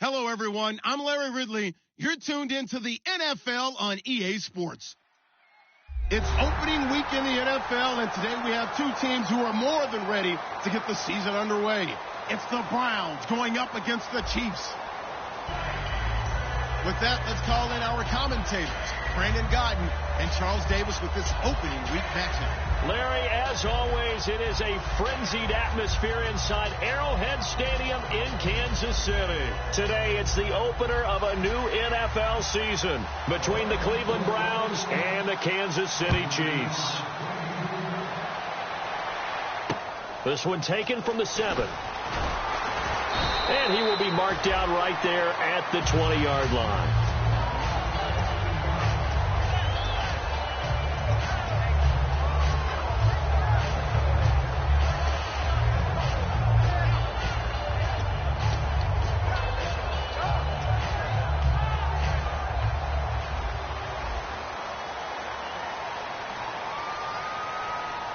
Hello, everyone. I'm Larry Ridley. You're tuned into the NFL on EA Sports. It's opening week in the NFL, and today we have two teams who are more than ready to get the season underway. It's the Browns going up against the Chiefs. With that, let's call in our commentators, Brandon Godden and Charles Davis, with this opening week matchup. Larry, as always, it is a frenzied atmosphere inside Arrowhead Stadium in Kansas City. Today, it's the opener of a new NFL season between the Cleveland Browns and the Kansas City Chiefs. This one taken from the 7. And he will be marked down right there at the 20-yard line.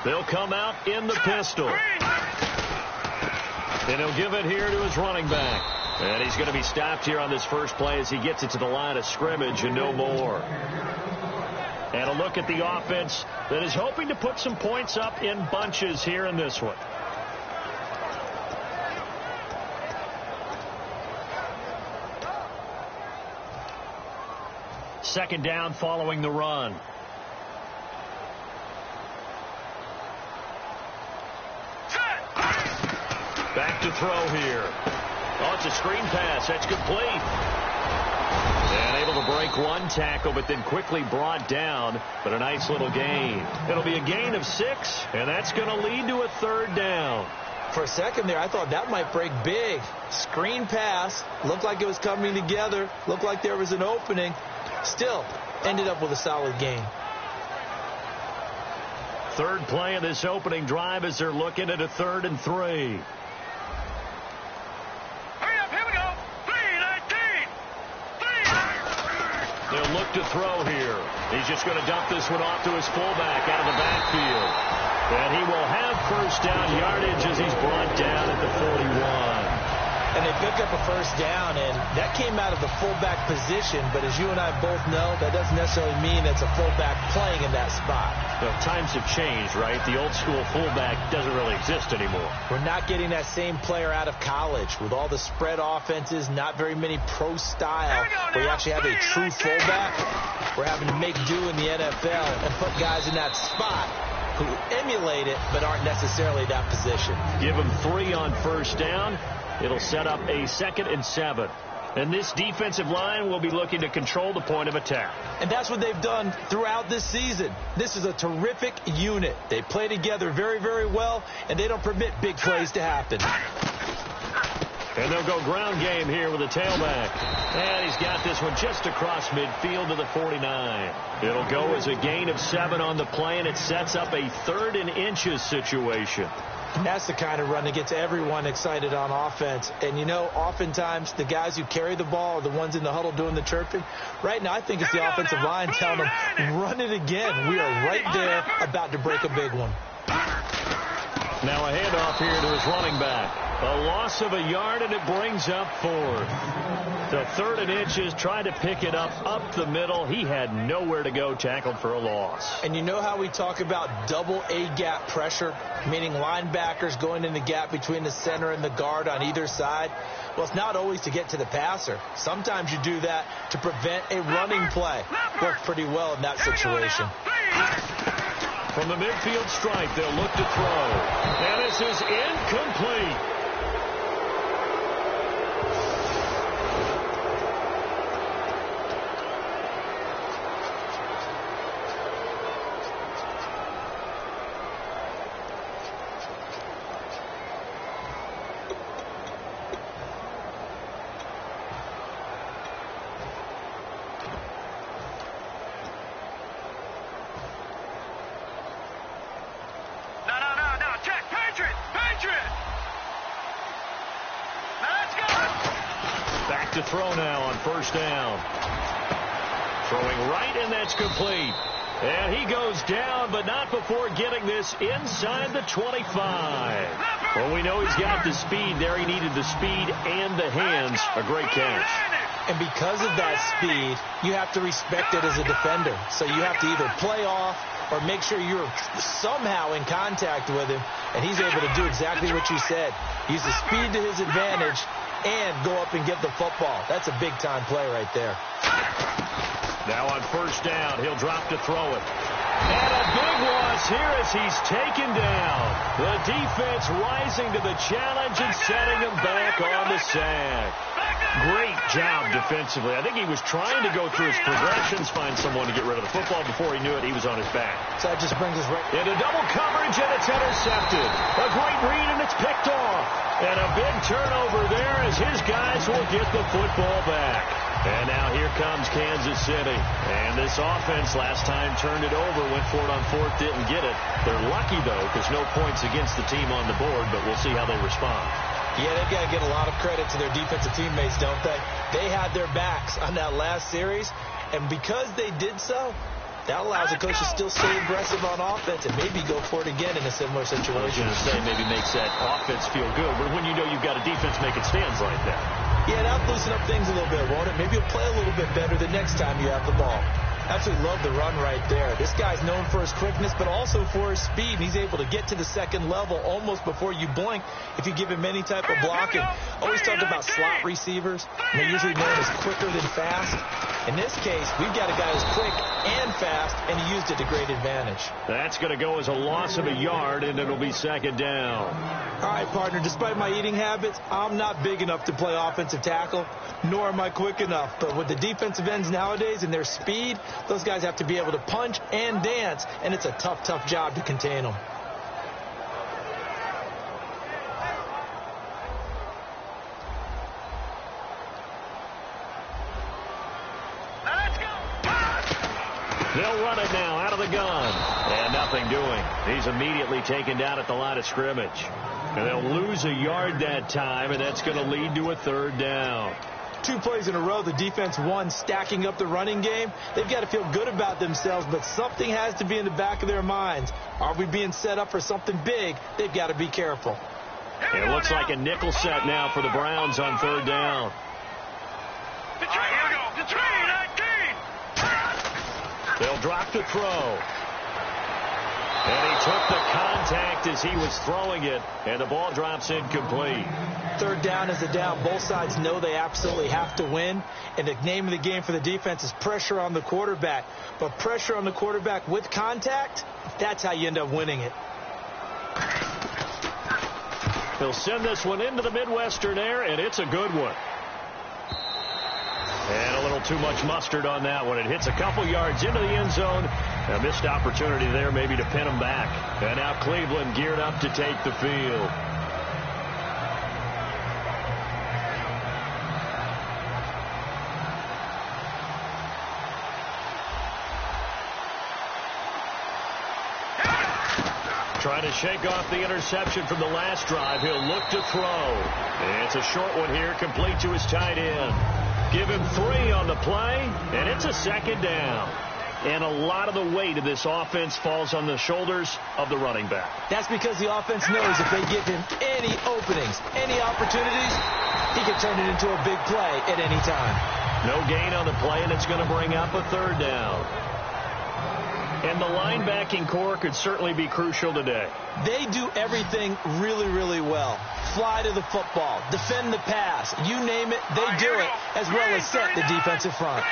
They'll come out in the pistol. And he'll give it here to his running back. And he's going to be stopped here on this first play as he gets it to the line of scrimmage and no more. And a look at the offense that is hoping to put some points up in bunches here in this one. Second down following the run. Back to throw here. Oh, it's a screen pass. That's complete. And able to break one tackle, but then quickly brought down. But a nice little gain. It'll be a gain of 6, and that's going to lead to a third down. For a second there, I thought that might break big. Screen pass. Looked like it was coming together. Looked like there was an opening. Still, ended up with a solid gain. Third play of this opening drive as they're looking at a 3rd and 3. They'll look to throw here. He's just going to dump this one off to his fullback out of the backfield. And he will have first down yardage as he's brought down at the 41. And they pick up a first down, and that came out of the fullback position. But as you and I both know, that doesn't necessarily mean it's a fullback playing in that spot. Well, times have changed, right? The old school fullback doesn't really exist anymore. We're not getting that same player out of college with all the spread offenses, not very many pro style, where you actually have a true fullback. We're having to make do in the NFL and put guys in that spot who emulate it but aren't necessarily that position. Give them 3 on first down. It'll set up a 2nd and 7. And this defensive line will be looking to control the point of attack. And that's what they've done throughout this season. This is a terrific unit. They play together very, very well, and they don't permit big plays to happen. And they'll go ground game here with a tailback. And he's got this one just across midfield to the 49. It'll go as a gain of 7 on the play, and it sets up a 3rd and inches situation. And that's the kind of run that gets everyone excited on offense. And, you know, oftentimes the guys who carry the ball are the ones in the huddle doing the chirping. Right now, I think it's the offensive line telling them, run it again. We are right there about to break a big one. Now a handoff here to his running back. A loss of a yard, and it brings up 4th. The 3rd and inches, trying to pick it up the middle. He had nowhere to go, tackled for a loss. And you know how we talk about double A-gap pressure, meaning linebackers going in the gap between the center and the guard on either side? Well, it's not always to get to the passer. Sometimes you do that to prevent a running play. Worked pretty well in that situation. From the midfield stripe, they'll look to throw. And this is incomplete. To throw now on first down. Throwing right, and that's complete. And he goes down, but not before getting this inside the 25. Well, we know he's got the speed there. He needed the speed and the hands. A great catch. And because of that speed, you have to respect it as a defender. So you have to either play off or make sure you're somehow in contact with him. And he's able to do exactly what you said. Use the speed to his advantage and go up and get the football. That's a big-time play right there. Now on first down, he'll drop to throw it. And a big loss here as he's taken down. The defense rising to the challenge and setting him back on the sack. Great job defensively. I think he was trying to go through his progressions, find someone to get rid of the football. Before he knew it, he was on his back. So that just brings us right into double coverage, and it's intercepted. A great read, and it's picked off. And a big turnover there as his guys will get the football back. And now here comes Kansas City. And this offense last time turned it over, went for it on fourth, didn't get it. They're lucky, though, because no points against the team on the board, but we'll see how they respond. Yeah, they've got to give a lot of credit to their defensive teammates, don't they? They had their backs on that last series, and because they did so, that allows the coach to still stay aggressive on offense and maybe go for it again in a similar situation. I was going to say maybe makes that offense feel good, but when you know you've got a defense making stands like that. Yeah, that'll loosen up things a little bit, won't it? Maybe you'll play a little bit better the next time you have the ball. Absolutely love the run right there. This guy's known for his quickness, but also for his speed. He's able to get to the second level almost before you blink if you give him any type of blocking. Always talked about slot receivers, and they're usually known as quicker than fast. In this case, we've got a guy who's quick and fast, and he used it to great advantage. That's going to go as a loss of a yard, and it'll be second down. All right, partner, despite my eating habits, I'm not big enough to play offensive tackle, nor am I quick enough. But with the defensive ends nowadays and their speed, those guys have to be able to punch and dance, and it's a tough, tough job to contain them. They'll run it now out of the gun. And nothing doing. He's immediately taken down at the line of scrimmage. And they'll lose a yard that time, and that's going to lead to a third down. 2 plays in a row, the defense won, stacking up the running game. They've got to feel good about themselves, but something has to be in the back of their minds. Are we being set up for something big? They've got to be careful. And it looks like a nickel set now for the Browns on third down. They'll drop to throw. And he took the contact as he was throwing it, and the ball drops incomplete. Third down is a down. Both sides know they absolutely have to win, and the name of the game for the defense is pressure on the quarterback. But pressure on the quarterback with contact, that's how you end up winning it. He'll send this one into the Midwestern air, and it's a good one. And a little too much mustard on that one. It hits a couple yards into the end zone. A missed opportunity there maybe to pin them back. And now Cleveland geared up to take the field. Trying to shake off the interception from the last drive. He'll look to throw. And it's a short one here, complete to his tight end. Give him 3 on the play, and it's a second down. And a lot of the weight of this offense falls on the shoulders of the running back. That's because the offense knows if they give him any openings, any opportunities, he can turn it into a big play at any time. No gain on the play, and it's going to bring up a third down. And the linebacking core could certainly be crucial today. They do everything really, really well. Fly to the football, defend the pass, you name it, they do it, as well as set the defensive front.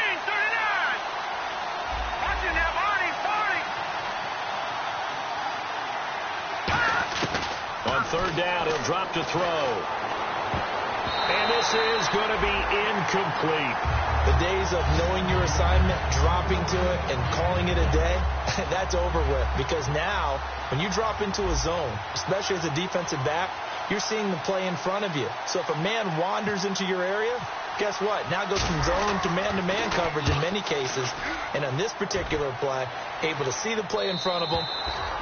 On third down, he'll drop to throw. And this is going to be incomplete. The days of knowing your assignment, dropping to it, and calling it a day, that's over with. Because now, when you drop into a zone, especially as a defensive back, you're seeing the play in front of you. So if a man wanders into your area, guess what? Now it goes from zone to man coverage in many cases. And on this particular play, able to see the play in front of him,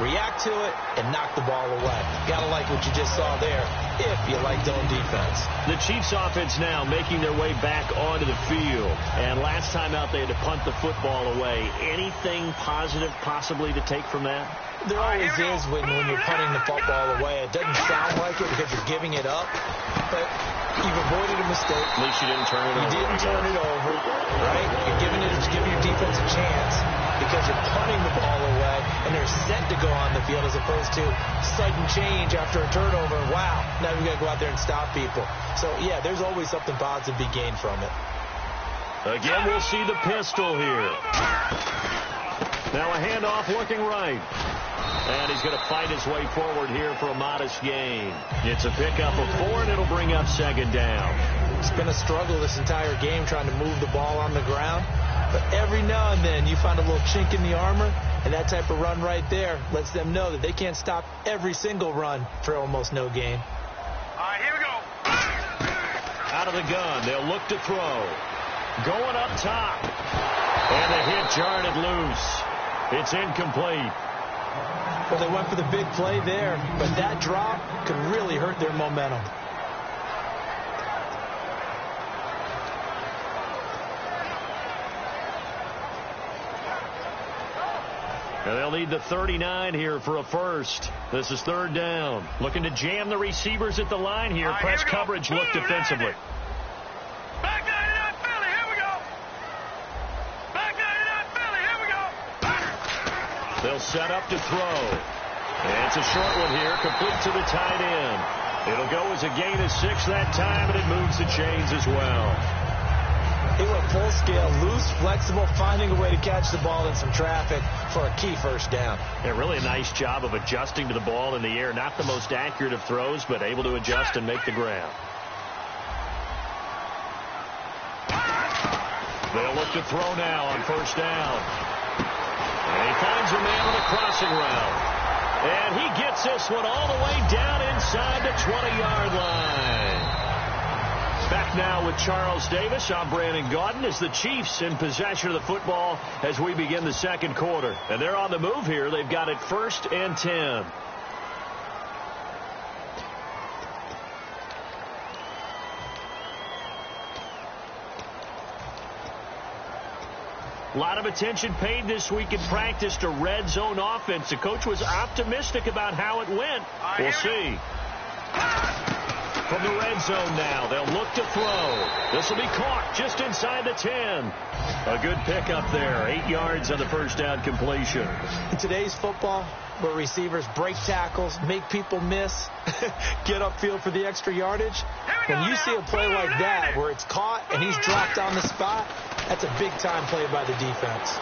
react to it, and knock the ball away. Gotta like what you just saw there. if you like zone defense. The Chiefs offense now making their way back onto the field. And last time out, they had to punt the football away. Anything positive possibly to take from that? There always is when you're punting the football away. It doesn't sound like it because you're giving it up, but you've avoided a mistake. At least you didn't turn it over. You didn't turn it over, right? You're giving your defense a chance because you're punting the ball away, and they're set to go on the field as opposed to sudden change after a turnover. Wow, now we've got to go out there and stop people. So, yeah, there's always something positive to be gained from it. Again, we'll see the pistol here. Now a handoff looking right. And he's going to fight his way forward here for a modest gain. It's a pickup of 4, and it'll bring up second down. It's been a struggle this entire game trying to move the ball on the ground. But every now and then you find a little chink in the armor, and that type of run right there lets them know that they can't stop every single run for almost no gain. All right, here we go. Out of the gun, they'll look to throw. Going up top. And the hit jarred it loose. It's incomplete. Well, they went for the big play there, but that drop could really hurt their momentum. And they'll need the 39 here for a first. This is third down. Looking to jam the receivers at the line here. Right, Press here coverage, look defensively. Back 99 Philly, here we go. Back 99 Philly, here we go. They'll set up to throw. And it's a short one here, complete to the tight end. It'll go as a gain of 6 that time, and it moves the chains as well. They went full scale, loose, flexible, finding a way to catch the ball in some traffic for a key first down. Yeah, really a nice job of adjusting to the ball in the air. Not the most accurate of throws, but able to adjust and make the grab. They'll look to throw now on first down. And he finds a man on a crossing route. And he gets this one all the way down inside the 20-yard line. Back now with Charles Davis. I'm Brandon Gaudin as the Chiefs in possession of the football as we begin the second quarter. And they're on the move here. They've got it 1st and 10. A lot of attention paid this week in practice to red zone offense. The coach was optimistic about how it went. We'll see. From the red zone now, they'll look to throw. This will be caught just inside the 10. A good pickup there. 8 yards on the first down completion. In today's football, where receivers break tackles, make people miss, get upfield for the extra yardage, when you see a play like that where it's caught and he's dropped on the spot, that's a big-time play by the defense.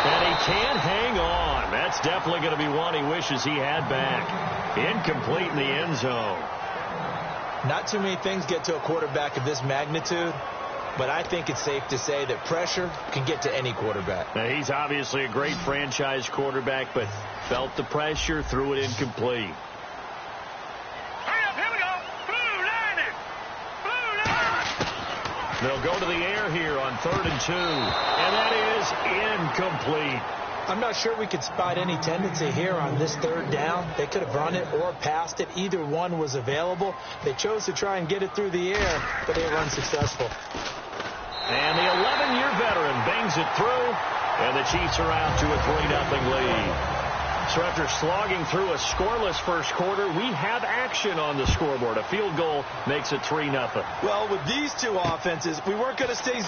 And he can't hang on. That's definitely going to be one he wishes he had back. Incomplete in the end zone. Not too many things get to a quarterback of this magnitude, but I think it's safe to say that pressure can get to any quarterback. Now, he's obviously a great franchise quarterback, but felt the pressure, threw it incomplete. Hurry up, here we go. Blue line. They'll go to the air here on 3rd and 2, and that is incomplete. I'm not sure we could spot any tendency here on this third down. They could have run it or passed it. Either one was available. They chose to try and get it through the air, but they were unsuccessful. And the 11-year veteran bangs it through, and the Chiefs are out to a 3-0 lead. So after slogging through a scoreless first quarter, we have action on the scoreboard. A field goal makes it 3-0. Well, with these two offenses, we weren't going to stay 0-0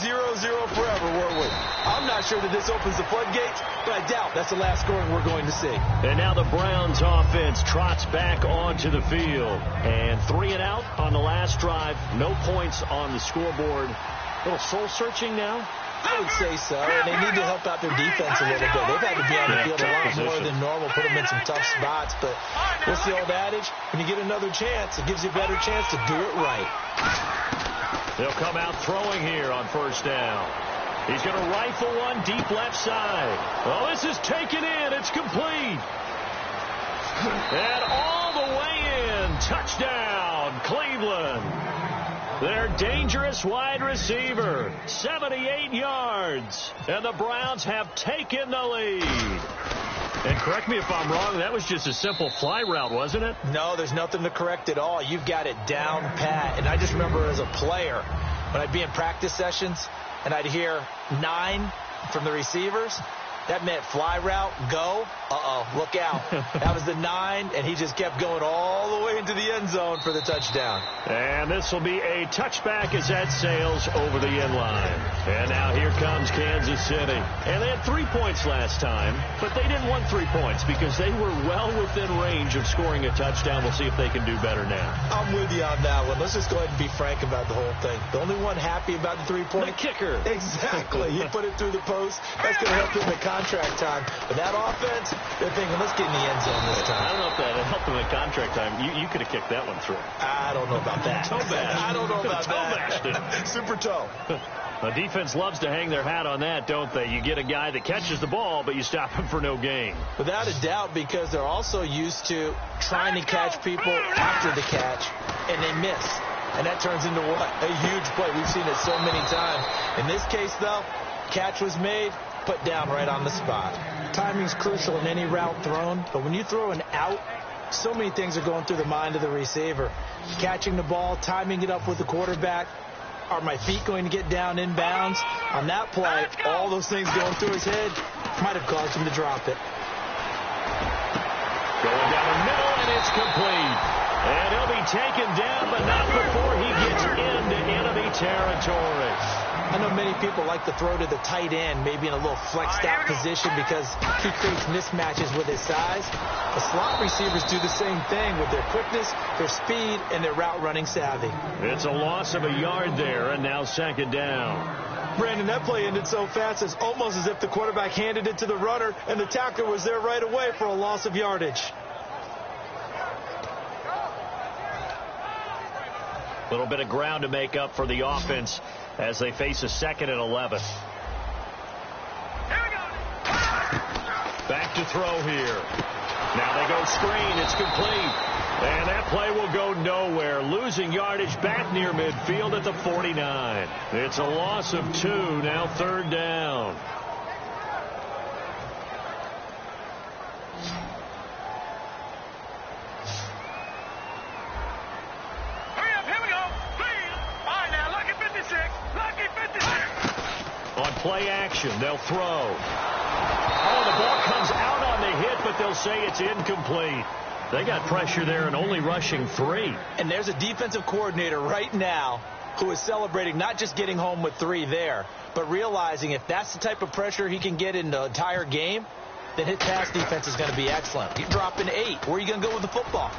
forever, were we? I'm not sure that this opens the floodgates, but I doubt that's the last scoring we're going to see. And now the Browns offense trots back onto the field. And 3 and out on the last drive. No points on the scoreboard. A little soul-searching now. I would say so, and they need to help out their defense a little bit. They've had to be on the field a lot more than normal, put them in some tough spots. But what's the old adage? When you get another chance, it gives you a better chance to do it right. They'll come out throwing here on first down. He's going to rifle one deep left side. Oh, this is taken in. It's complete. And all the way in. Touchdown, Cleveland. Their dangerous wide receiver, 78 yards. And the Browns have taken the lead. And correct me if I'm wrong, that was just a simple fly route, wasn't it? No, there's nothing to correct at all. You've got it down pat. And I just remember as a player, when I'd be in practice sessions and I'd hear 9 from the receivers, that meant fly route, go, look out. That was the 9, and he just kept going all the way into the end zone for the touchdown. And this will be a touchback as that sails over the end line. And now here comes Kansas City. And they had 3 points last time, but they didn't want 3 points because they were well within range of scoring a touchdown. We'll see if they can do better now. I'm with you on that one. Let's just go ahead and be frank about the whole thing. The only one happy about the 3-point. The kicker. Exactly. He put it through the post. That's going to help him in contract time. But that offense, they're thinking, let's get in the end zone this time. I don't know if that helped him in contract time. You could have kicked that one through. I don't know about that. Toe bash. I don't know about toe that. bashed. Super toe. The defense loves to hang their hat on that, don't they? You get a guy that catches the ball, but you stop him for no gain. Without a doubt, because they're also used to trying to catch people after the catch, and they miss. And that turns into what? A huge play. We've seen it so many times. In this case, though, catch was made, put down right on the spot. Timing's crucial in any route thrown, but when you throw an out, so many things are going through the mind of the receiver. Catching the ball, timing it up with the quarterback. Are my feet going to get down inbounds? On that play, all those things going through his head might have caused him to drop it. Going down the middle, and it's complete. And he'll be taken down, but not before he gets into enemy territory. I know many people like to throw to the tight end, maybe in a little flexed out position because he creates mismatches with his size. The slot receivers do the same thing with their quickness, their speed, and their route running savvy. It's a loss of a yard there, and now second down. Brandon, that play ended so fast, it's almost as if the quarterback handed it to the runner, and the tackler was there right away for a loss of yardage. A little bit of ground to make up for the offense as they face a 2nd and 11. Back to throw here. Now they go screen. It's complete. And that play will go nowhere. Losing yardage back near midfield at the 49. It's a loss of 2. Now 3rd down. On play action, they'll throw. Oh, the ball comes out on the hit, but they'll say it's incomplete. They got pressure there and only rushing 3. And there's a defensive coordinator right now who is celebrating not just getting home with 3 there, but realizing if that's the type of pressure he can get in the entire game, then his pass defense is going to be excellent. You're dropping 8. Where are you going to go with the football?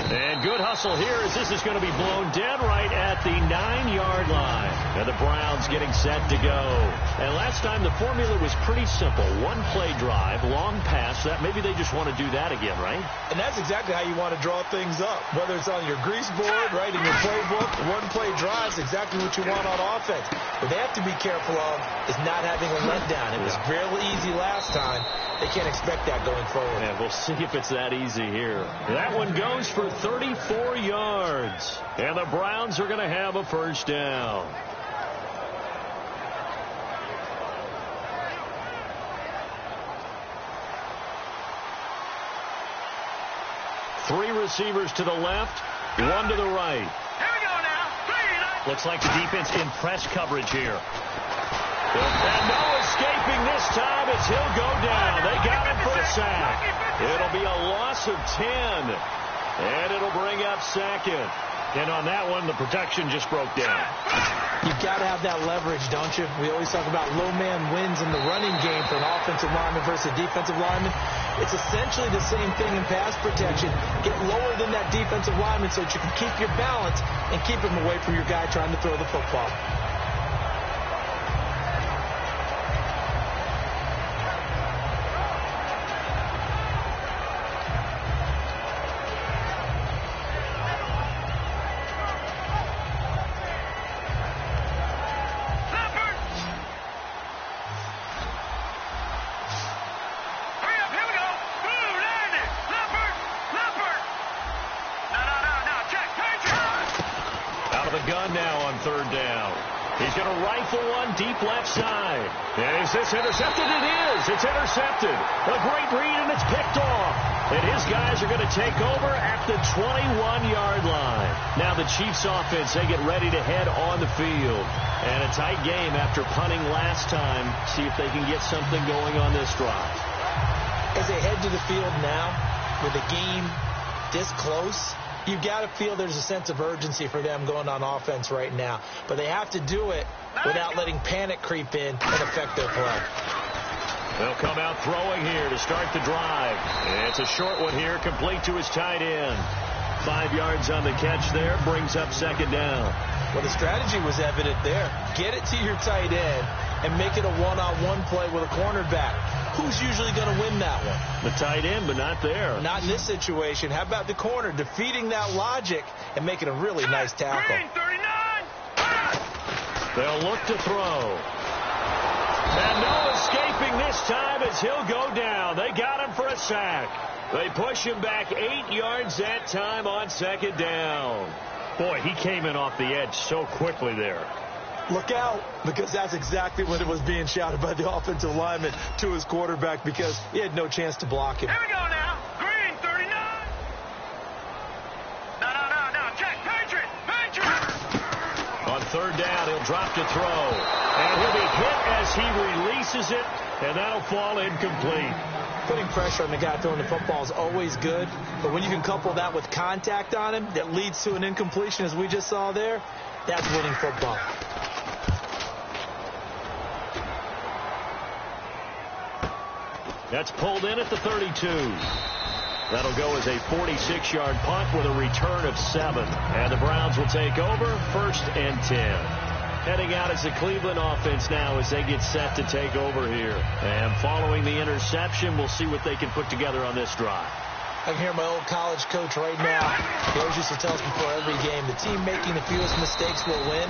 And good hustle here as this is going to be blown dead right at the 9-yard line. And the Browns getting set to go. And last time the formula was pretty simple. 1-play drive, long pass. That maybe they just want to do that again, right? And that's exactly how you want to draw things up. Whether it's on your grease board, right, in your playbook, 1-play drive is exactly what you want on offense. What they have to be careful of is not having a letdown. It was real easy last time. They can't expect that going forward. And we'll see if it's that easy here. That one goes for 34 yards. And the Browns are going to have a 1st down. Three receivers to the left, 1 to the right. Here we go now. Looks like the defense in press coverage here. And no escaping this time as he'll go down. They got him for a sack. It'll be a loss of 10. And it'll bring up 2nd. And on that one, the protection just broke down. You've got to have that leverage, don't you? We always talk about low man wins in the running game for an offensive lineman versus a defensive lineman. It's essentially the same thing in pass protection. Get lower than that defensive lineman so that you can keep your balance and keep him away from your guy trying to throw the football. Gun now on 3rd down. He's going to rifle one deep left side. And is this intercepted? It is. It's intercepted. A great read, and it's picked off. And his guys are going to take over at the 21-yard line. Now the Chiefs offense, they get ready to head on the field. And a tight game after punting last time. See if they can get something going on this drive. As they head to the field now, with the game this close, you've got to feel there's a sense of urgency for them going on offense right now. But they have to do it without letting panic creep in and affect their play. They'll come out throwing here to start the drive. And it's a short one here, complete to his tight end. 5 yards on the catch there, brings up second down. Well, the strategy was evident there. Get it to your tight end and make it a one-on-one play with a cornerback. Who's usually going to win that one? The tight end, but not there. Not in this situation. How about the corner defeating that logic and making a really nice tackle? Green, 39. They'll look to throw. And no escaping this time as he'll go down. They got him for a sack. They push him back 8 yards that time on second down. Boy, he came in off the edge so quickly there. Look out, because that's exactly what it was being shouted by the offensive lineman to his quarterback, because he had no chance to block him. Here we go now. Green, 39. No. Check. Patriot. On third down, he'll drop to throw. And he'll be hit as he releases it, and that'll fall incomplete. Putting pressure on the guy throwing the football is always good, but when you can couple that with contact on him that leads to an incompletion, as we just saw there, that's winning football. That's pulled in at the 32. That'll go as a 46-yard punt with a return of 7. And the Browns will take over, 1st and 10. Heading out as the Cleveland offense now as they get set to take over here. And following the interception, we'll see what they can put together on this drive. I can hear my old college coach right now. He always used to tell us before every game, the team making the fewest mistakes will win.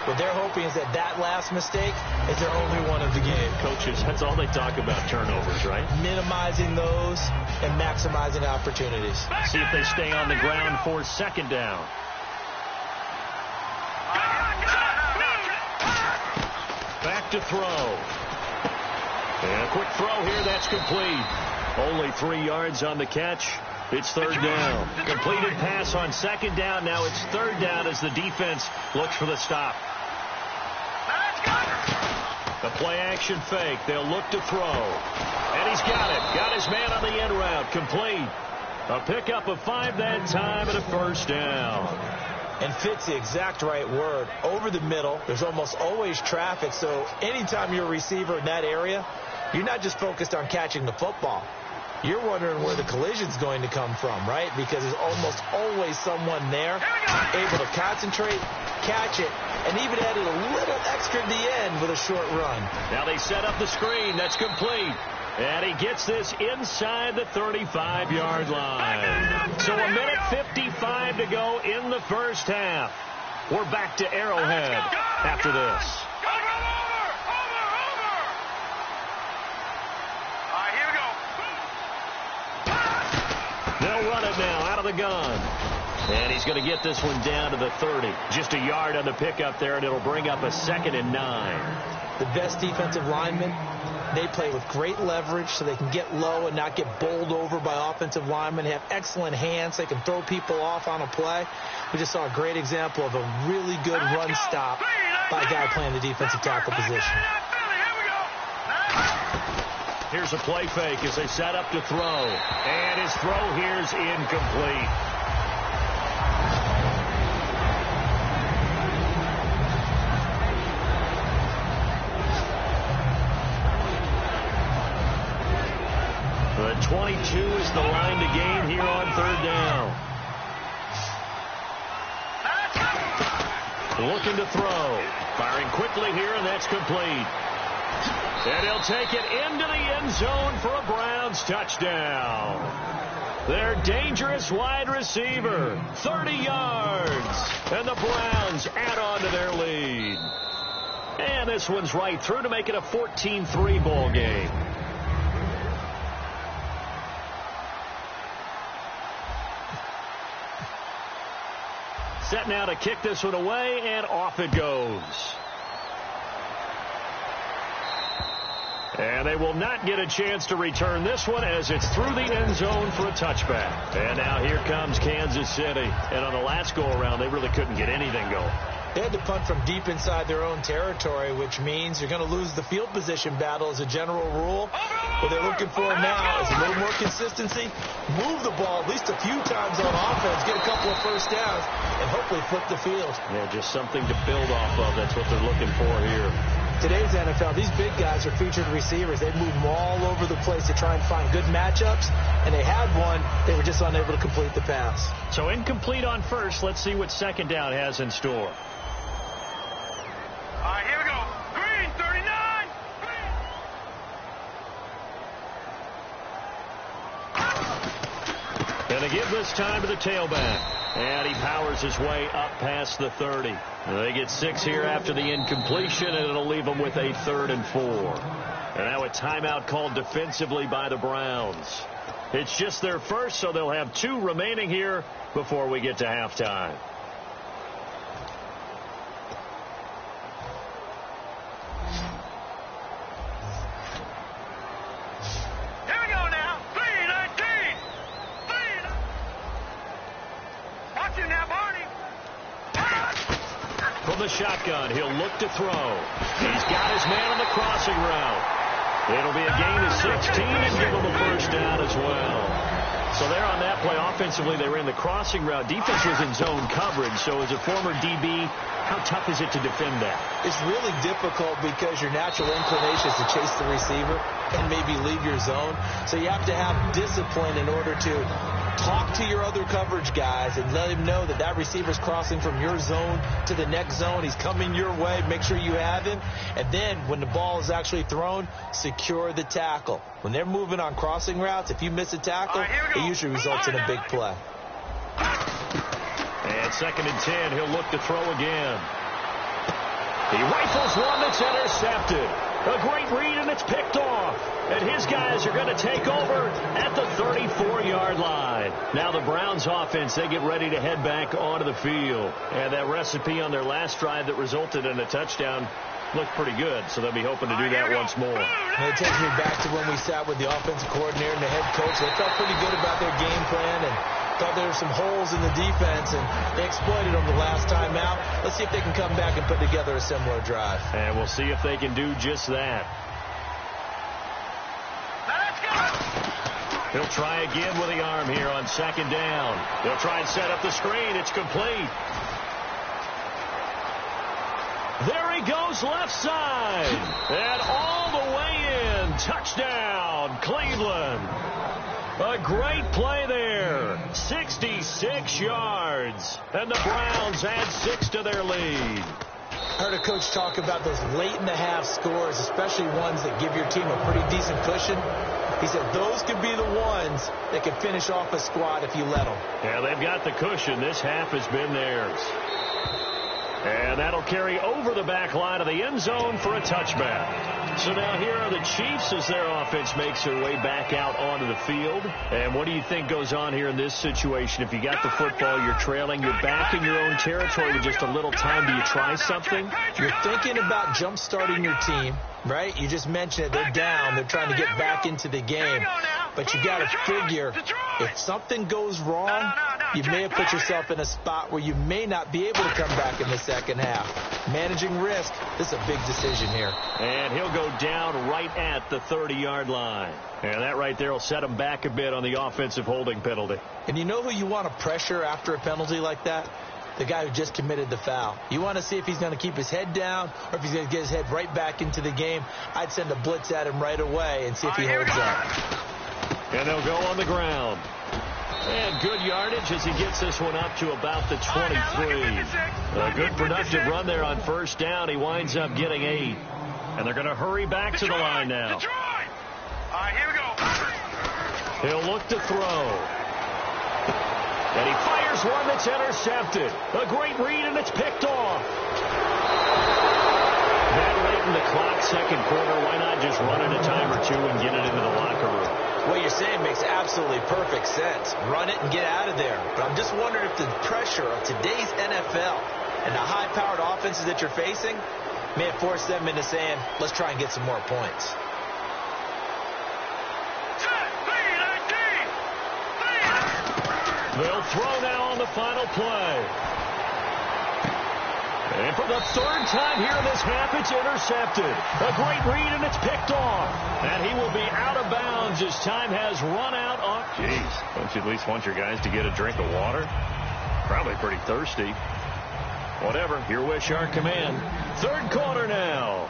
What they're hoping is that last mistake is their only one of the game. Coaches, that's all they talk about, turnovers, right? Minimizing those and maximizing opportunities. See if they stay on the ground for second down. Back to throw. And a quick throw here, that's complete. Only 3 yards on the catch. It's third down. Completed pass on second down. Now it's third down as the defense looks for the stop. The play-action fake. They'll look to throw. And he's got it. Got his man on the end route. Complete. A pickup of 5 that time and a first down. And fit's the exact right word. Over the middle, there's almost always traffic. So anytime you're a receiver in that area, you're not just focused on catching the football. You're wondering where the collision's going to come from, right? Because there's almost always someone there able to concentrate, catch it, and even added a little extra at the end with a short run. Now they set up the screen. That's complete. And he gets this inside the 35-yard line. So a minute 55 to go in the first half. We're back to Arrowhead after this. They'll run it now out of the gun. And he's going to get this one down to the 30. Just a yard on the pickup there, and it'll bring up a 2nd and 9. The best defensive linemen, they play with great leverage so they can get low and not get bowled over by offensive linemen. They have excellent hands. They can throw people off on a play. We just saw a great example of a really good run stop by a guy playing the defensive tackle position. Here's a play fake as they set up to throw. And his throw here's incomplete. The 22 is the line to gain here on third down. Looking to throw. Firing quickly here, and that's complete. And he'll take it into the end zone for a Browns touchdown. Their dangerous wide receiver, 30 yards. And the Browns add on to their lead. And this one's right through to make it a 14-3 ball game. Set now to kick this one away, and off it goes. And they will not get a chance to return this one as it's through the end zone for a touchback. And now here comes Kansas City. And on the last go-around, they really couldn't get anything going. They had to punt from deep inside their own territory, which means you're going to lose the field position battle as a general rule. What they're looking for now is a little more consistency, move the ball at least a few times on offense, get a couple of first downs, and hopefully flip the field. Yeah, just something to build off of. That's what they're looking for here. Today's NFL, these big guys are featured receivers. They move them all over the place to try and find good matchups, and they had one. They were just unable to complete the pass. So incomplete on first. Let's see what second down has in store. All right, here we go. Green, 39. And they give this time to the tailback. And he powers his way up past the 30. And they get 6 here after the incompletion, and it'll leave them with a 3rd and 4. And now a timeout called defensively by the Browns. It's just their first, so they'll have 2 remaining here before we get to halftime. From the shotgun, he'll look to throw. He's got his man on the crossing route. It'll be a gain of 16 and give him a first down as well. So there on that play, offensively, they ran the crossing route. Defense was in zone coverage, so as a former DB, how tough is it to defend that? It's really difficult because your natural inclination is to chase the receiver and maybe leave your zone. So you have to have discipline in order to talk to your other coverage guys and let him know that that receiver's crossing from your zone to the next zone. He's coming your way. Make sure you have him. And then when the ball is actually thrown, secure the tackle. When they're moving on crossing routes, if you miss a tackle, it usually results in a big play. And 2nd and 10, he'll look to throw again. He rifles one that's intercepted. A great read, and it's picked off. And his guys are going to take over at the 34-yard line. Now the Browns offense, they get ready to head back onto the field. And that recipe on their last drive that resulted in a touchdown looked pretty good, so they'll be hoping to do that once more. And it takes me back to when we sat with the offensive coordinator and the head coach. They felt pretty good about their game plan and thought there were some holes in the defense, and they exploited them the last time out. Let's see if they can come back and put together a similar drive. And we'll see if they can do just that. He'll try again with the arm here on 2nd down. They'll try and set up the screen. It's complete. There he goes left side. And all the way in. Touchdown, Cleveland. A great play there. 66 yards. And the Browns add 6 to their lead. I heard a coach talk about those late-in-the-half scores, especially ones that give your team a pretty decent cushion. He said those could be the ones that can finish off a squad if you let them. Yeah, they've got the cushion. This half has been theirs. And that'll carry over the back line of the end zone for a touchback. So now here are the Chiefs as their offense makes their way back out onto the field. And what do you think goes on here in this situation? If you got the football, you're trailing, you're back in your own territory with just a little time. Do you try something? You're thinking about jump-starting your team, right? You just mentioned it. They're down. They're trying to get back into the game. But you got to figure if something goes wrong, you may have put yourself in a spot where you may not be able to come back in the second half. Managing risk, this is a big decision here. And he'll go down right at the 30-yard line. And that right there will set him back a bit on the offensive holding penalty. And you know who you want to pressure after a penalty like that? The guy who just committed the foul. You want to see if he's going to keep his head down or if he's going to get his head right back into the game. I'd send a blitz at him right away and see if he holds up. And they'll go on the ground. And good yardage as he gets this one up to about the 23. A good productive run there on 1st down. He winds up getting 8. And they're going to hurry back to the line now. All right, here we go. He'll look to throw. And he fires one that's intercepted. A great read, and it's picked off. That late in the clock, 2nd quarter, why not just run it a time or two and get it into the locker room? What you're saying makes absolutely perfect sense. Run it and get out of there. But I'm just wondering if the pressure of today's NFL and the high-powered offenses that you're facing may have forced them into saying, let's try and get some more points. They'll throw now on the final play. And for the third time here in this half, it's intercepted. A great read, and it's picked off. And he will be out of bounds as time has run out on... Jeez, don't you at least want your guys to get a drink of water? Probably pretty thirsty. Whatever, your wish, our command. Third quarter now.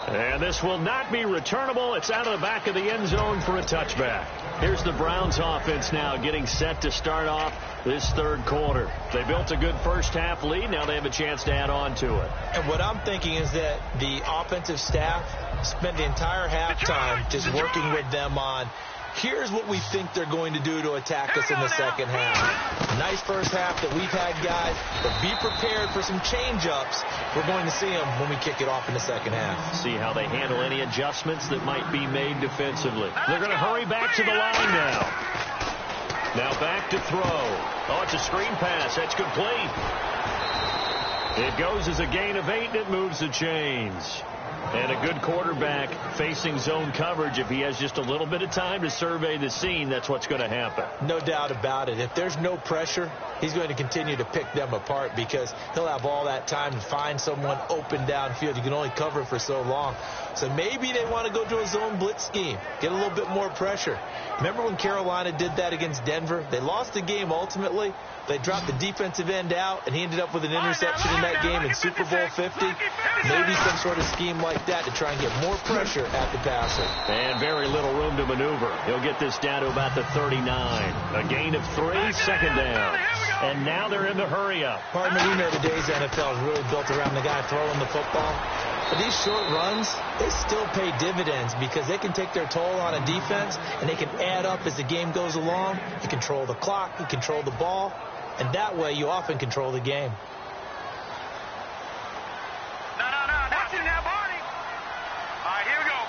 And this will not be returnable. It's out of the back of the end zone for a touchback. Here's the Browns offense now getting set to start off this third quarter. They built a good first half lead. Now they have a chance to add on to it. And what I'm thinking is that the offensive staff spent the entire halftime just working with them on, here's what we think they're going to do to attack us in the second half. Nice first half that we've had, guys, but be prepared for some change-ups. We're going to see them when we kick it off in the second half. See how they handle any adjustments that might be made defensively. They're going to hurry back to the line now. Now back to throw. Oh, it's a screen pass. That's complete. It goes as a gain of 8, and it moves the chains. And a good quarterback facing zone coverage, if he has just a little bit of time to survey the scene, that's what's going to happen. No doubt about it. If there's no pressure, he's going to continue to pick them apart because he'll have all that time to find someone open downfield. You can only cover for so long. So maybe they want to go to a zone blitz scheme, get a little bit more pressure. Remember when Carolina did that against Denver? They lost the game ultimately. They dropped the defensive end out, and he ended up with an interception in that game in Super Bowl 50. Maybe some sort of scheme like that to try and get more pressure at the passer. And very little room to maneuver. He'll get this down to about the 39. A gain of 3, second down. And now they're in the hurry-up. Partner, we know today's NFL is really built around the guy throwing the football. But these short runs, they still pay dividends because they can take their toll on a defense, and they can add up as the game goes along. You control the clock, you control the ball, and that way you often control the game. No. Watch it now, Barney. All right, here we go.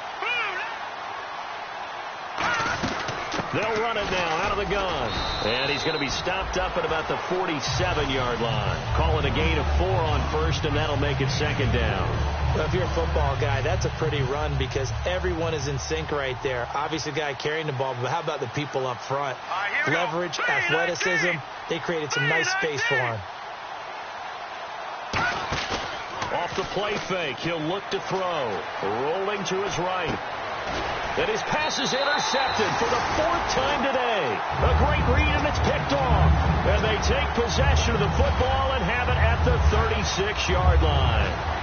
They'll run it now out of the gun. And he's going to be stopped up at about the 47-yard line. Calling a gain of 4 on first, and that'll make it second down. Well, if you're a football guy, that's a pretty run because everyone is in sync right there. Obviously, the guy carrying the ball, but how about the people up front? Leverage, athleticism, they created some nice space for him. Off the play fake, he'll look to throw. Rolling to his right. And his pass is intercepted for the 4th time today. A great read, and it's picked off. And they take possession of the football and have it at the 36-yard line.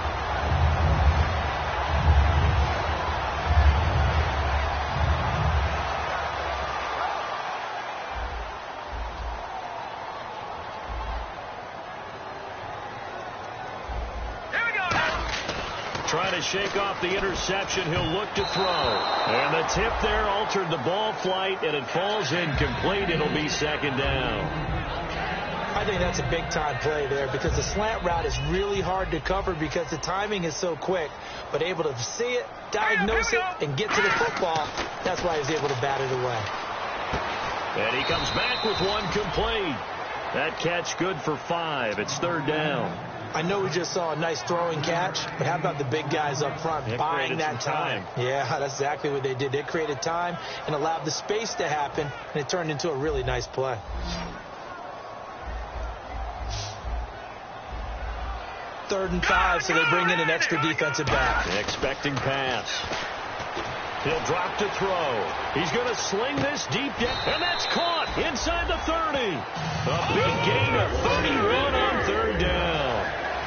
Trying to shake off the interception. He'll look to throw. And the tip there altered the ball flight, and it falls incomplete. It'll be second down. I think that's a big-time play there because the slant route is really hard to cover because the timing is so quick. But able to see it, diagnose it, and get to the football, that's why he was able to bat it away. And he comes back with one complete. That catch good for 5. It's third down. I know we just saw a nice throwing catch, but how about the big guys up front buying that time? Yeah, that's exactly what they did. They created time and allowed the space to happen, and it turned into a really nice play. Third and 5, so they bring in an extra defensive back. Expecting pass. He'll drop to throw. He's going to sling this deep, and that's caught inside the 30. A big gain of 31 on third down.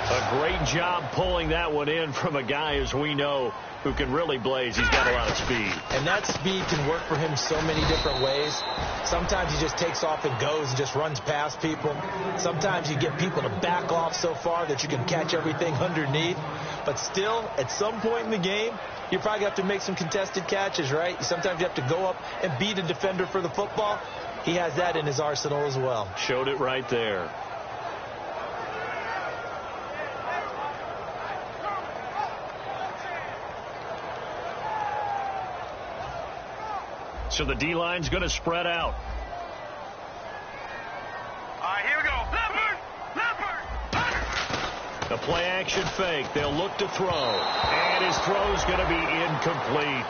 A great job pulling that one in from a guy, as we know, who can really blaze. He's got a lot of speed. And that speed can work for him so many different ways. Sometimes he just takes off and goes and just runs past people. Sometimes you get people to back off so far that you can catch everything underneath. But still, at some point in the game, you probably have to make some contested catches, right? Sometimes you have to go up and beat a defender for the football. He has that in his arsenal as well. Showed it right there. So the D-line's going to spread out. All right, here we go. Leopard. A play-action fake. They'll look to throw. And his throw's going to be incomplete.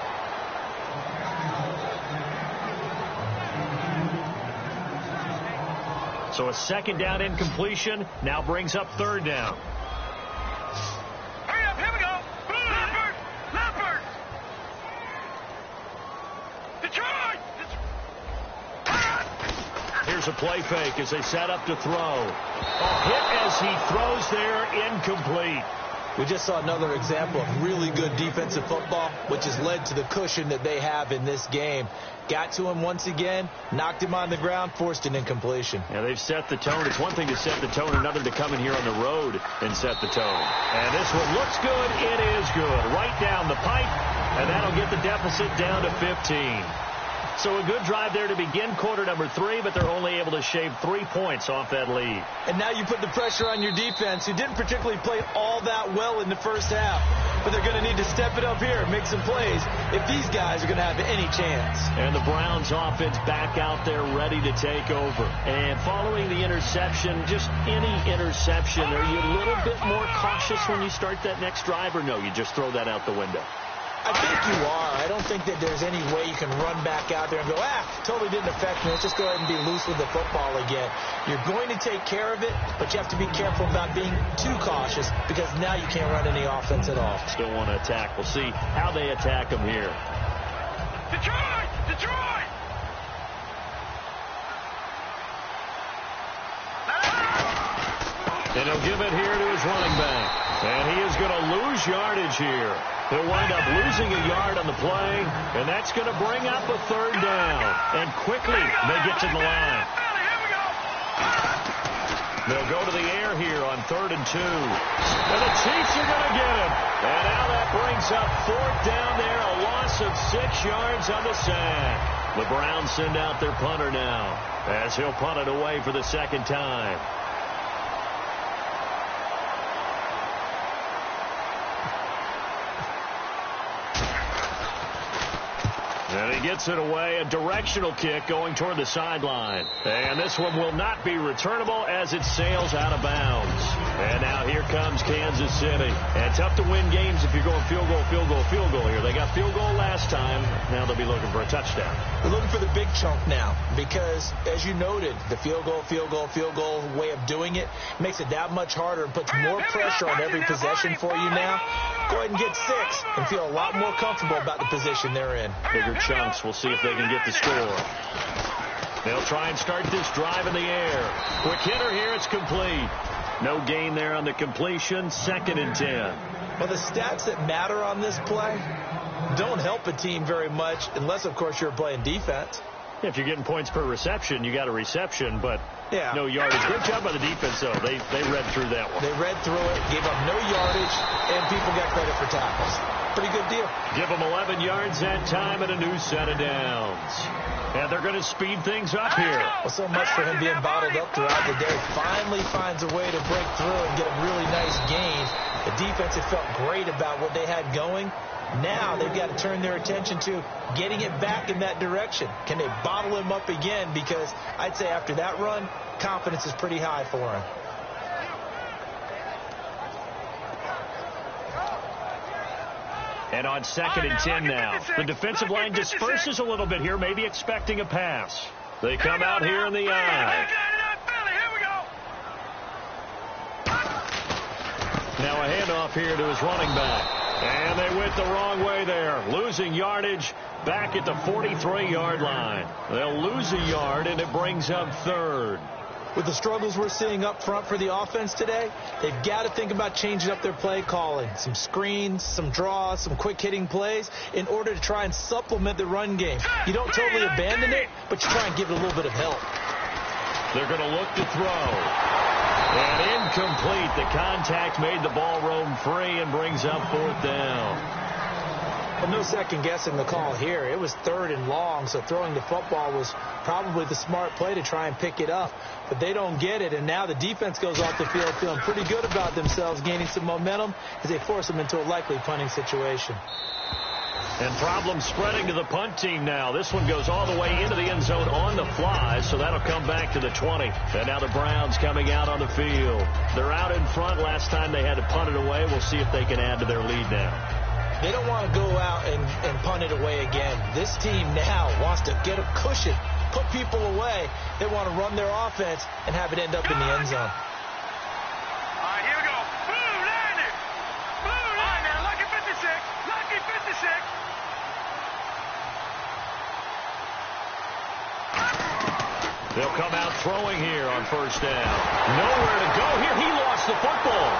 So a second down incompletion now brings up third down. Hurry up, here we go. Leopard! Leopard! Detroit! Here's a play fake as they set up to throw. A hit as he throws there, incomplete. We just saw another example of really good defensive football, which has led to the cushion that they have in this game. Got to him once again, knocked him on the ground, forced an incompletion. Yeah, they've set the tone. It's one thing to set the tone, another to come in here on the road and set the tone. And this one looks good. It is good. Right down the pipe, and that'll get the deficit down to 15. So a good drive there to begin quarter number 3, but they're only able to shave 3 points off that lead. And now you put the pressure on your defense, who didn't particularly play all that well in the first half. But they're going to need to step it up here and make some plays if these guys are going to have any chance. And the Browns offense back out there ready to take over. And following the interception, just any interception, are you a little bit more cautious when you start that next drive, or no, you just throw that out the window? I think you are. I don't think that there's any way you can run back out there and go, totally didn't affect me. Let's just go ahead and be loose with the football again. You're going to take care of it, but you have to be careful about being too cautious because now you can't run any offense at all. Still want to attack. We'll see how they attack them here. Detroit! Detroit! And he'll give it here to his running back. And he is going to lose yardage here. He'll wind up losing a yard on the play, and that's going to bring up a third down. And quickly, they get to the line. They'll go to the air here on 3rd and 2. And the Chiefs are going to get him. And now that brings up 4th down there, a loss of 6 yards on the sack. The Browns send out their punter now, as he'll punt it away for the second time. And he gets it away, a directional kick going toward the sideline. And this one will not be returnable as it sails out of bounds. And now here comes Kansas City. And tough to win games if you're going field goal, field goal, field goal here. They got field goal last time. Now they'll be looking for a touchdown. We're looking for the big chunk now because, as you noted, the field goal way of doing it makes it that much harder and puts more pressure on every possession for you now. Go ahead and get 6 and feel a lot more comfortable about the position they're in. Bigger chunks. We'll see if they can get the score. They'll try and start this drive in the air. Quick hitter here. It's complete. No gain there on the completion. 2nd and 10. Well, the stats that matter on this play don't help a team very much unless, of course, you're playing defense. If you're getting points per reception, you got a reception, but no yardage. Good job by the defense, though. They read through that one. They read through it, gave up no yardage, and people got credit for tackles. Pretty good deal. Give them 11 yards that time and a new set of downs. And they're going to speed things up here. Well, so much for him being bottled up throughout the day. Finally finds a way to break through and get a really nice gain. The defense had felt great about what they had going. Now they've got to turn their attention to getting it back in that direction. Can they bottle him up again? Because I'd say after that run, confidence is pretty high for him. And on 2nd and 10 now, the defensive line disperses a little bit here, maybe expecting a pass. They come out here in the eye. Now a handoff here to his running back. And they went the wrong way there, losing yardage back at the 43-yard line. They'll lose a yard, and it brings up 3rd. With the struggles we're seeing up front for the offense today, they've got to think about changing up their play calling. Some screens, some draws, some quick-hitting plays in order to try and supplement the run game. You don't totally abandon it, but you try and give it a little bit of help. They're going to look to throw. And incomplete. The contact made the ball roam free and brings up 4th down. Well, no second guessing the call here. It was 3rd and long, so throwing the football was probably the smart play to try and pick it up. But they don't get it, and now the defense goes off the field feeling pretty good about themselves, gaining some momentum as they force them into a likely punting situation. And problems spreading to the punt team now. This one goes all the way into the end zone on the fly, so that'll come back to the 20. And now the Browns coming out on the field. They're out in front. Last time they had to punt it away. We'll see if they can add to their lead now. They don't want to go out and punt it away again. This team now wants to get a cushion put people away. They want to run their offense and have it end up in the end zone. All right, here we go. Blue line it. Blue line now. Lucky 56. Lucky 56. They'll come out throwing here on first down. Nowhere to go here. He lost the football.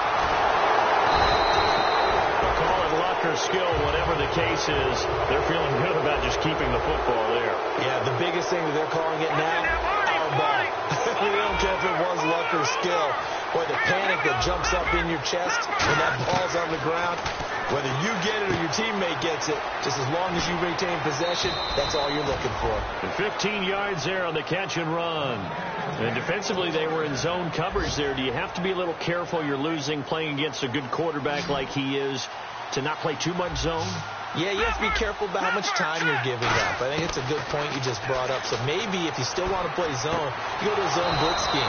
They'll call it luck or skill, whatever the case is. They're feeling good about just keeping the football there. Yeah, the biggest thing that they're calling it now, our ball. We don't care if it was luck or skill. Boy, the panic that jumps up in your chest when that ball's on the ground, whether you get it or your teammate gets it, just as long as you retain possession, that's all you're looking for. And 15 yards there on the catch and run. And defensively, they were in zone coverage there. Do you have to be a little careful? You're losing, playing against a good quarterback like he is, to not play too much zone? Yeah, you have to be careful about how much time you're giving up. I think it's a good point you just brought up. So maybe if you still want to play zone, you go to a zone blitz scheme.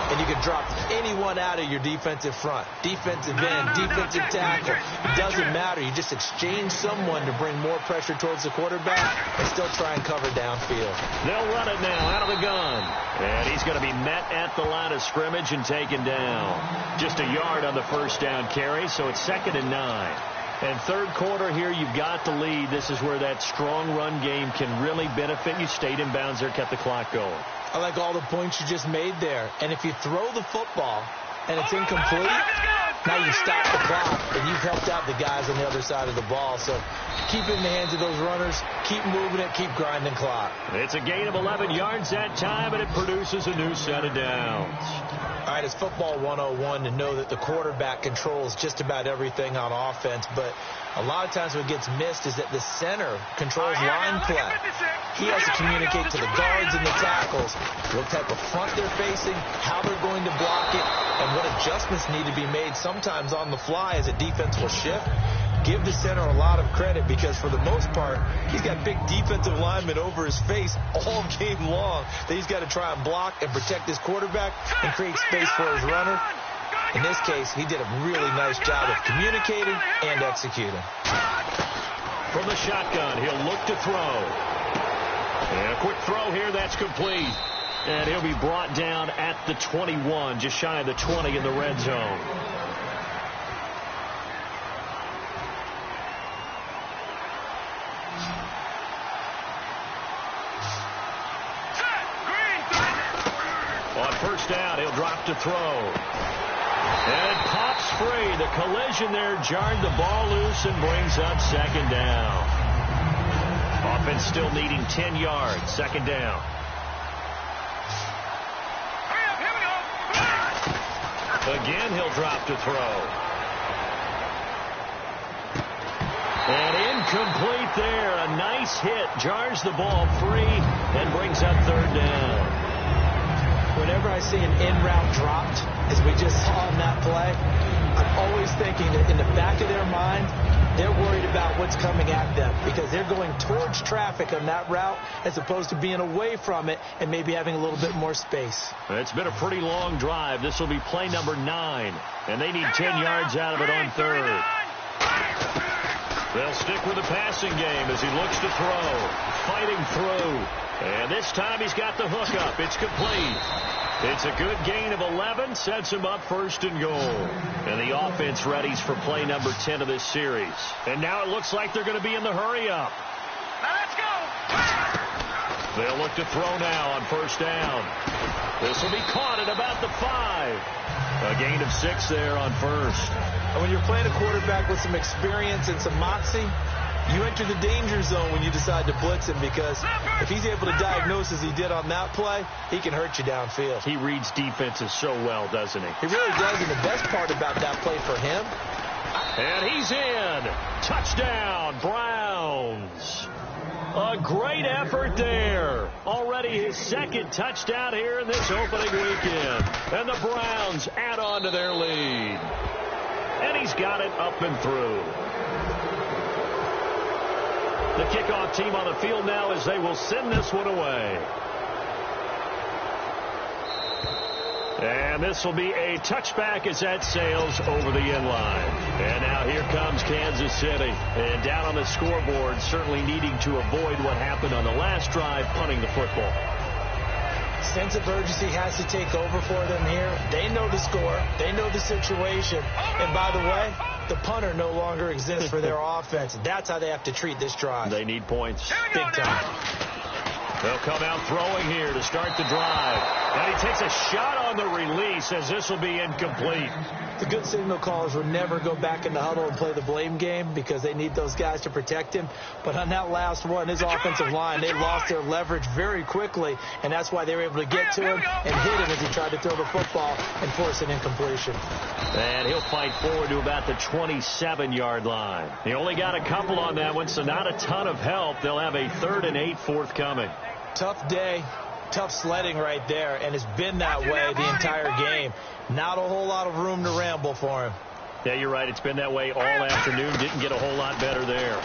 And you can drop anyone out of your defensive front. Defensive end, defensive tackle. It doesn't matter. You just exchange someone to bring more pressure towards the quarterback and still try and cover downfield. They'll run it now out of the gun. And he's going to be met at the line of scrimmage and taken down. Just a yard on the first down carry, so it's 2nd and 9. And third quarter here, you've got the lead. This is where that strong run game can really benefit you. Stayed in bounds there, kept the clock going. I like all the points you just made there. And if you throw the football and it's incomplete, now you stop the clock and you've helped out the guys on the other side of the ball. So keep it in the hands of those runners. Keep moving it. Keep grinding clock. It's a gain of 11 yards that time, and it produces a new set of downs. All right, it's football 101 to know that the quarterback controls just about everything on offense, but a lot of times what gets missed is that the center controls line play. He has to communicate to the guards and the tackles what type of front they're facing, how they're going to block it, and what adjustments need to be made sometimes on the fly as a defense will shift. Give the center a lot of credit because for the most part, he's got big defensive linemen over his face all game long that he's got to try and block and protect his quarterback and create space for his runner. In this case, he did a really nice job of communicating and executing. From the shotgun, he'll look to throw. And a quick throw here, that's complete. And he'll be brought down at the 21, just shy of the 20 in the red zone. On first down, he'll drop to throw. And it pops free. The collision there jarred the ball loose and brings up 2nd down. Offense still needing 10 yards. 2nd down. Again, he'll drop to throw. And incomplete there. A nice hit. Jars the ball free and brings up 3rd down. Whenever I see an in-route dropped, as we just saw in that play, I'm always thinking that in the back of their mind, they're worried about what's coming at them because they're going towards traffic on that route as opposed to being away from it and maybe having a little bit more space. It's been a pretty long drive. This will be play number 9, and they need 10 yards out of it on 3rd. They'll stick with the passing game as he looks to throw, fighting through. And this time he's got the hook up. It's complete. It's a good gain of 11, sets him up 1st and goal. And the offense readies for play number 10 of this series. And now it looks like they're going to be in the hurry-up. Now let's go. They'll look to throw now on 1st down. This will be caught at about the 5. A gain of 6 there on 1st. And when you're playing a quarterback with some experience and some moxie, you enter the danger zone when you decide to blitz him because if he's able to diagnose as he did on that play, he can hurt you downfield. He reads defenses so well, doesn't he? He really does, and the best part about that play for him. And he's in. Touchdown, Browns. A great effort there. Already his 2nd touchdown here in this opening weekend. And the Browns add on to their lead. And he's got it up and through. The kickoff team on the field now as they will send this one away. And this will be a touchback as that sails over the end line. And now here comes Kansas City. And down on the scoreboard, certainly needing to avoid what happened on the last drive, punting the football. sense of urgency has to take over for them here. They know the score. They know the situation. And by the way, the punter no longer exists for their offense. That's how they have to treat this drive. They need points. Big time. They'll come out throwing here to start the drive. And he takes a shot on the release as this will be incomplete. The good signal callers would never go back in the huddle and play the blame game because they need those guys to protect him. But on that last one, his offensive line, they lost their leverage very quickly, and that's why they were able to get to him and hit him as he tried to throw the football and force an incompletion. And he'll fight forward to about the 27-yard line. He only got a couple on that one, so not a ton of help. They'll have a 3rd and 8 forthcoming. Tough day, tough sledding right there, and it's been that way the entire game. Not a whole lot of room to ramble for him. Yeah, you're right. It's been that way all afternoon. Didn't get a whole lot better there.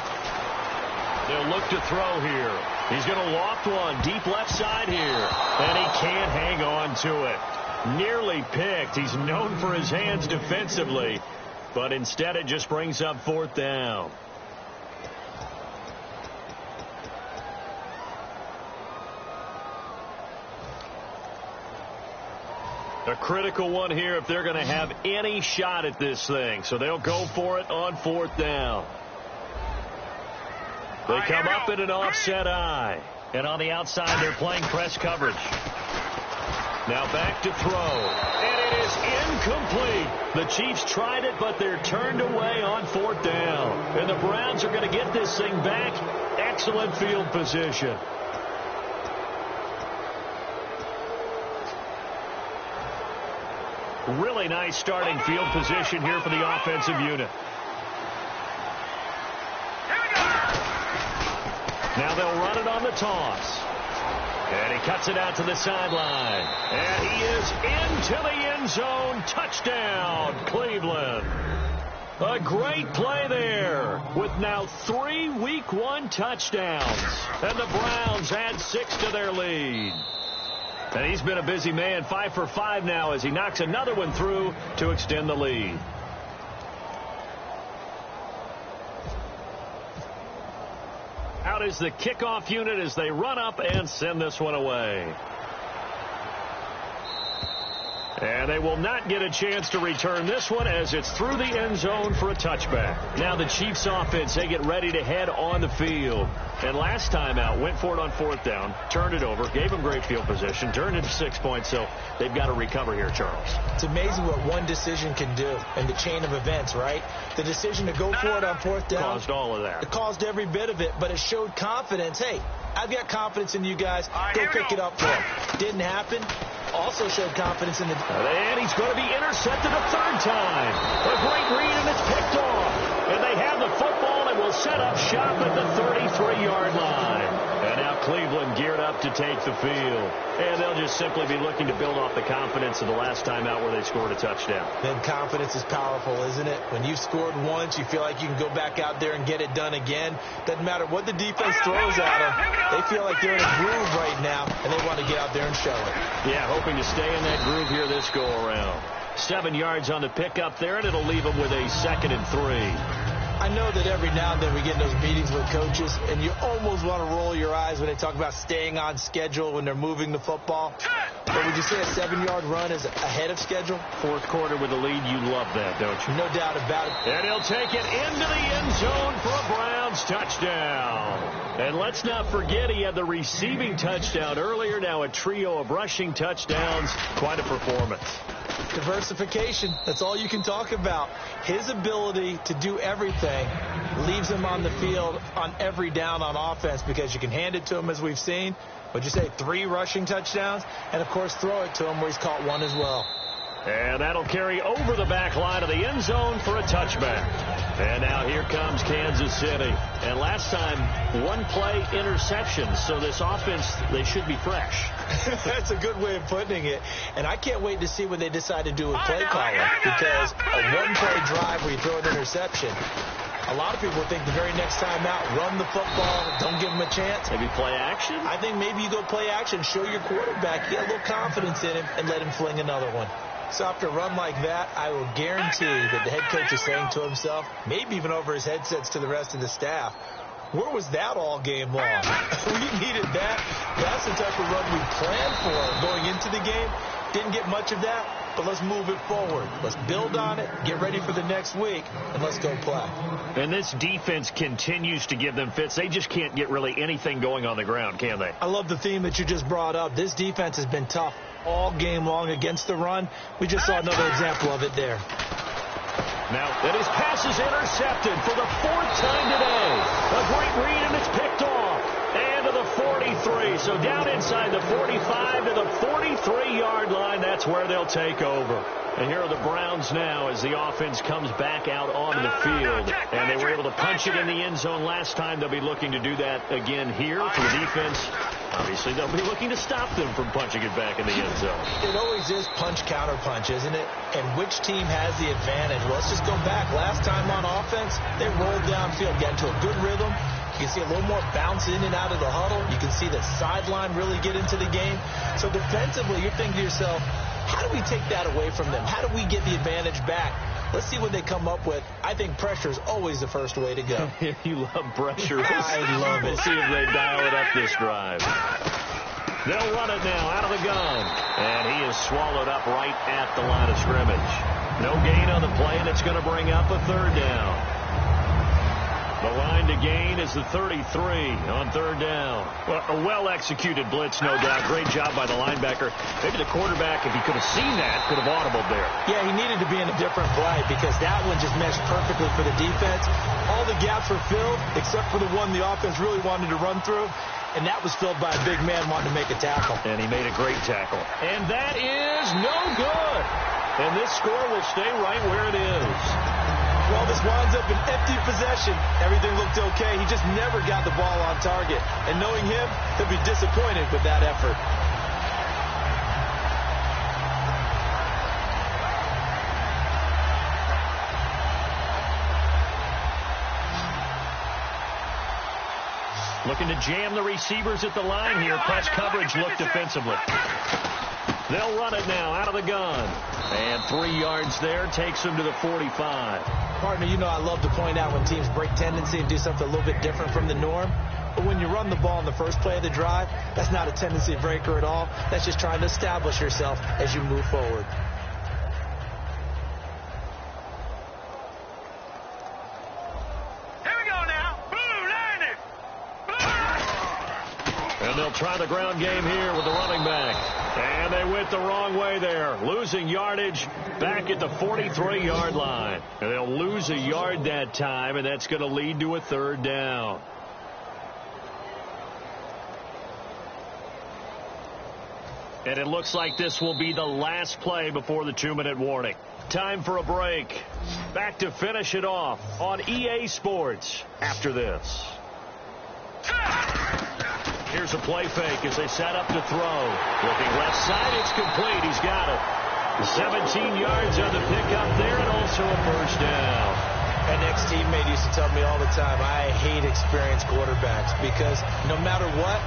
They'll look to throw here. He's going to loft one deep left side here, and he can't hang on to it. Nearly picked. He's known for his hands defensively, but instead it just brings up 4th down. A critical one here if they're going to have any shot at this thing. So they'll go for it on 4th down. They come up in an offset eye. And on the outside, they're playing press coverage. Now back to throw. And it is incomplete. The Chiefs tried it, but they're turned away on 4th down. And the Browns are going to get this thing back. Excellent field position. Really nice starting field position here for the offensive unit. Now they'll run it on the toss. And he cuts it out to the sideline. And he is into the end zone. Touchdown, Cleveland. A great play there with now 3 Week 1 touchdowns. And the Browns add 6 to their lead. And he's been a busy man, 5 for 5 now as he knocks another one through to extend the lead. Out is the kickoff unit as they run up and send this one away. And they will not get a chance to return this one as it's through the end zone for a touchback. Now the Chiefs offense, they get ready to head on the field. And last time out, went for it on 4th down, turned it over, gave them great field position, turned it to 6 points, so they've got to recover here, Charles. It's amazing what one decision can do in the chain of events, right? The decision to go for it on 4th down. Caused all of that. It caused every bit of it, but it showed confidence. Hey, I've got confidence in you guys. Go pick it up for him. Didn't happen. Also showed confidence in the... And he's going to be intercepted a 3rd time. A great read, and it's picked off. And they have the football and will set up shop at the 33-yard line. And now Cleveland geared up to take the field. And they'll just simply be looking to build off the confidence of the last time out where they scored a touchdown. Then confidence is powerful, isn't it? When you've scored once, you feel like you can go back out there and get it done again. Doesn't matter what the defense throws at them. They feel like they're in a groove right now, and they want to get out there and show it. Yeah, hoping to stay in that groove here this go-around. 7 yards on the pickup there, and it'll leave them with a 2nd and 3. I know that every now and then we get in those meetings with coaches, and you almost want to roll your eyes when they talk about staying on schedule when they're moving the football. But would you say a 7-yard run is ahead of schedule? 4th quarter with a lead, you love that, don't you? No doubt about it. And he'll take it into the end zone for a Browns touchdown. And let's not forget he had the receiving touchdown earlier. Now a trio of rushing touchdowns. Quite a performance. Diversification, that's all you can talk about. His ability to do everything leaves him on the field on every down on offense because you can hand it to him as we've seen. What'd you say, 3 rushing touchdowns? And, of course, throw it to him where he's caught 1 as well. And that'll carry over the back line of the end zone for a touchback. And now here comes Kansas City. And last time, 1-play interception. So this offense, they should be fresh. That's a good way of putting it. And I can't wait to see what they decide to do with play calling. Because a 1-play drive where you throw an interception, a lot of people think the very next time out, run the football, don't give him a chance. Maybe play action? I think maybe you go play action, show your quarterback, get a little confidence in him, and let him fling another one. So after a run like that, I will guarantee that the head coach is saying to himself, maybe even over his headsets to the rest of the staff, Where was that all game long? We needed that. That's the type of run we planned for going into the game. Didn't get much of that, but let's move it forward. Let's build on it, get ready for the next week, and let's go play. And this defense continues to give them fits. They just can't get really anything going on the ground, can they? I love the theme that you just brought up. This defense has been tough all game long against the run. We just saw another example of it there. Now, that his pass is intercepted for the 4th time today. A great read, and it's picked off. And to the 43. So down inside the 45 to the 43-yard line. That's where they'll take over. And here are the Browns now as the offense comes back out onto the field. And they were able to punch it in the end zone last time. They'll be looking to do that again here for the defense. Obviously, they'll be looking to stop them from punching it back in the end zone. It always is punch-counter punch, isn't it? And which team has the advantage? Well, let's just go back. Last time on offense, they rolled downfield, got into a good rhythm. You can see a little more bounce in and out of the huddle. You can see the sideline really get into the game. So defensively, you're thinking to yourself, how do we take that away from them? How do we get the advantage back? Let's see what they come up with. I think pressure is always the first way to go. You love pressure. I love it. We'll see if they dial it up this drive. They'll run it now out of the gun. And he is swallowed up right at the line of scrimmage. No gain on the play, and it's going to bring up a 3rd down. The line to gain is the 33 on 3rd down. Well, a well-executed blitz, no doubt. Great job by the linebacker. Maybe the quarterback, if he could have seen that, could have audibled there. Yeah, he needed to be in a different play because that one just meshed perfectly for the defense. All the gaps were filled except for the one the offense really wanted to run through. And that was filled by a big man wanting to make a tackle. And he made a great tackle. And that is no good. And this score will stay right where it is. Well, this winds up an empty possession. Everything looked okay. He just never got the ball on target. And knowing him, he'll be disappointed with that effort. Looking to jam the receivers at the line here. Press coverage look defensively. They'll run it now out of the gun. And 3 yards there takes them to the 45. Partner, you know I love to point out when teams break tendency and do something a little bit different from the norm. But when you run the ball in the first play of the drive, that's not a tendency breaker at all. That's just trying to establish yourself as you move forward. Here we go now. Blue, line it. Blue. And they'll try the ground game here with the running back. And they went the wrong way there, losing yardage back at the 43-yard line. And they'll lose a yard that time, and that's going to lead to a 3rd down. And it looks like this will be the last play before the 2-minute warning. Time for a break. Back to finish it off on EA Sports after this. Here's a play fake as they set up to throw. Looking left side, it's complete. He's got it. 17 yards on the pickup there, and also a 1st down. An ex-teammate used to tell me all the time, I hate experienced quarterbacks because no matter what,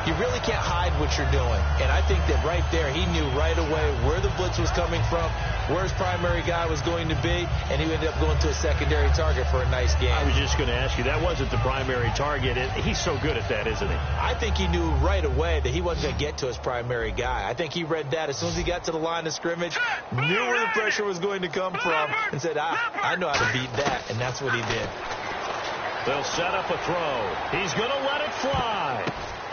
you really can't hide what you're doing. And I think that right there, he knew right away where the blitz was coming from, where his primary guy was going to be, and he ended up going to a secondary target for a nice game. I was just going to ask you, that wasn't the primary target. He's so good at that, isn't he? I think he knew right away that he wasn't going to get to his primary guy. I think he read that as soon as he got to the line of scrimmage, knew where the pressure was going to come from, and said, I know how to beat that, and that's what he did. They'll set up a throw. He's going to let it fly.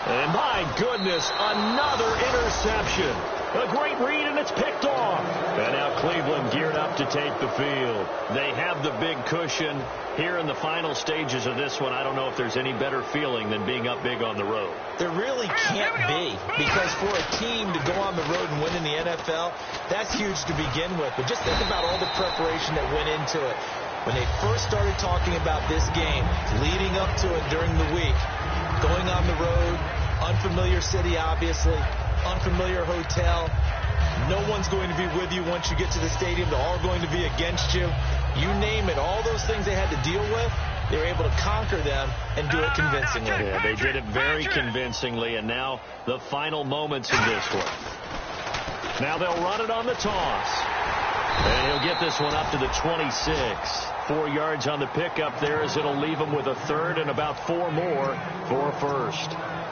And my goodness, another interception. A great read, and it's picked off. And now Cleveland geared up to take the field. They have the big cushion. Here in the final stages of this one, I don't know if there's any better feeling than being up big on the road. There really can't be, because for a team to go on the road and win in the NFL, that's huge to begin with. But just think about all the preparation that went into it. When they first started talking about this game, leading up to it during the week, going on the road, unfamiliar city, obviously, unfamiliar hotel. No one's going to be with you once you get to the stadium. They're all going to be against you. You name it, all those things they had to deal with, they were able to conquer them and do it convincingly. Yeah, they did it very convincingly, and now the final moments in this one. Now they'll run it on the toss. And he'll get this one up to the 26. 4 yards on the pickup there as it'll leave him with a third and about 4 more for a first.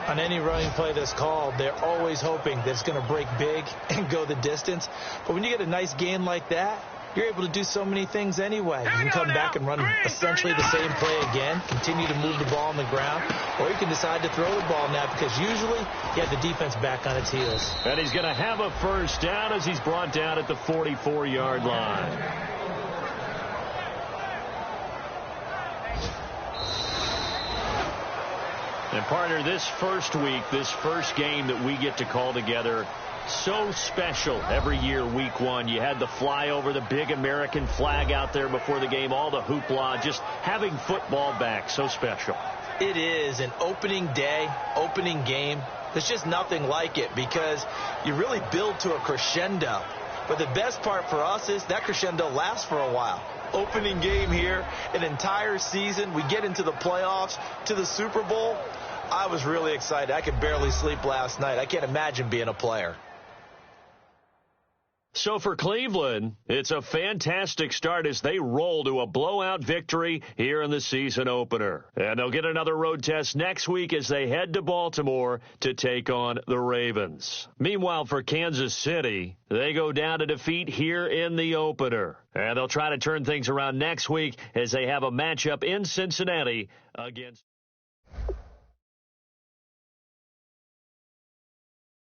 On any running play that's called, they're always hoping that it's going to break big and go the distance. But when you get a nice gain like that, you're able to do so many things anyway. You can come back and run essentially the same play again, continue to move the ball on the ground, or you can decide to throw the ball now because usually you have the defense back on its heels. And he's going to have a first down as he's brought down at the 44-yard line. And partner, this first week, this first game that we get to call together, so special every year, week one. You had the flyover, the big American flag out there before the game, all the hoopla, just having football back, so special. It is an opening day, opening game. There's just nothing like it because you really build to a crescendo. But the best part for us is that crescendo lasts for a while. Opening game here, an entire season. We get into the playoffs, to the Super Bowl. I was really excited. I could barely sleep last night. I can't imagine being a player. So for Cleveland, it's a fantastic start as they roll to a blowout victory here in the season opener. And they'll get another road test next week as they head to Baltimore to take on the Ravens. Meanwhile, for Kansas City, they go down to defeat here in the opener. And they'll try to turn things around next week as they have a matchup in Cincinnati against...